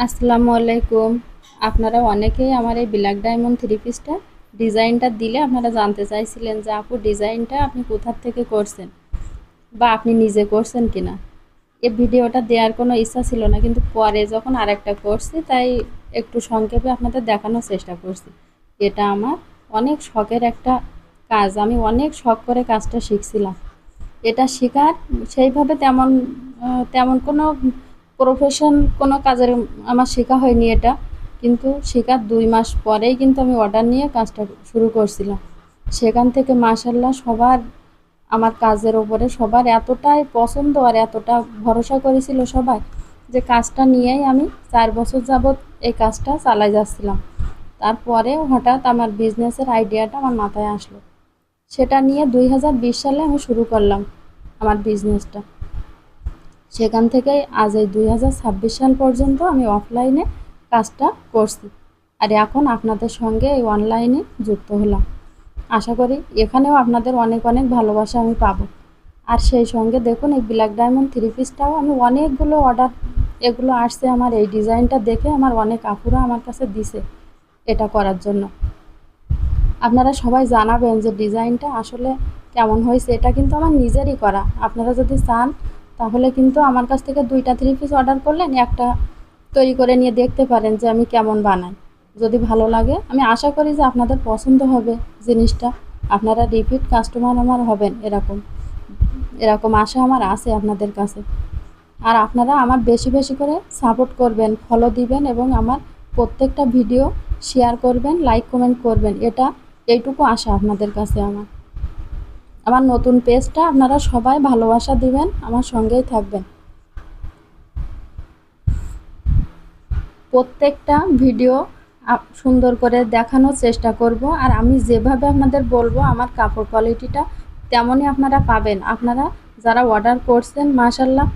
আসসালামু আলাইকুম। আপনারা অনেকেই আমার এই ব্ল্যাক ডায়মন্ড থ্রি পিসটা ডিজাইনটা দিলে আপনারা জানতে চাইছিলেন যে আপু ডিজাইনটা আপনি কোথা থেকে করছেন বা আপনি নিজে করছেন কিনা। এই ভিডিওটা দেওয়ার কোনো ইচ্ছা ছিল না, কিন্তু পরে যখন আরেকটা করছি তাই একটু সংক্ষেপে আপনাদের দেখানোর চেষ্টা করছি। এটা আমার অনেক শখের একটা কাজ, আমি অনেক শখ করে কাজটা শিখছিলাম। এটা শেখার সেইভাবে তেমন কোনো প্রফেশন কোনো কাজের আমার শেখা হয়নি এটা, কিন্তু শেখার 2 মাস পরেই কিন্তু আমি অর্ডার নিয়ে কাজটা শুরু করছিলাম। সেখান থেকে মাশাল্লাহ সবার আমার কাজের ওপরে সবার এতটাই পছন্দ আর এতটা ভরসা করেছিল সবাই, যে কাজটা নিয়েই আমি 4 বছর যাবৎ এই কাজটা চালাই যাচ্ছিলাম। তারপরে হঠাৎ আমার বিজনেসের আইডিয়াটা আমার মাথায় আসলো, সেটা নিয়ে 2020 সালে আমি শুরু করলাম আমার বিজনেসটা। সেখান থেকেই আজ এই 2026 সাল পর্যন্ত আমি অফলাইনে কাজটা করছি, আর এখন আপনাদের সঙ্গে এই অনলাইনে যুক্ত হলাম। আশা করি এখানেও আপনাদের অনেক অনেক ভালোবাসা আমি পাবো। আর সেই সঙ্গে দেখুন এই ব্ল্যাক ডায়মন্ড থ্রি পিসটাও আমি অনেকগুলো অর্ডার এগুলো আসছে আমার এই ডিজাইনটা দেখে, আমার অনেক আপুরা আমার কাছে দিছে এটা করার জন্য। আপনারা সবাই জানাবেন যে ডিজাইনটা আসলে কেমন হয়েছে। এটা কিন্তু আমার নিজেরই করা। আপনারা যদি চান তাহলে কিন্তু আমার কাছ থেকে 2টা থ্রি পিস অর্ডার করলেন, একটা তৈরি করে নিয়ে দেখতে পারেন যে আমি কেমন বানাই। যদি ভালো লাগে আমি আশা করি যে আপনাদের পছন্দ হবে জিনিসটা, আপনারা রিপিট কাস্টমার আমার হবেন, এরকম এরকম আশা আমার আছে আপনাদের কাছে। আর আপনারা আমার বেশি বেশি করে সাপোর্ট করবেন, ফলো দিবেন এবং আমার প্রত্যেকটা ভিডিও শেয়ার করবেন, লাইক কমেন্ট করবেন। এইটুকু আশা আপনাদের কাছে আমার নতুন পেজটা আপনারা সবাই ভালোবাসা দিবেন, আমার সঙ্গেই থাকবেন। প্রত্যেকটা ভিডিও সুন্দর করে দেখানোর চেষ্টা করব, আর আমি যেভাবে আপনাদের বলবো আমার কাপড় কোয়ালিটিটা তেমনই আপনারা পাবেন। আপনারা যারা অর্ডার করছেন মাশাল্লাহ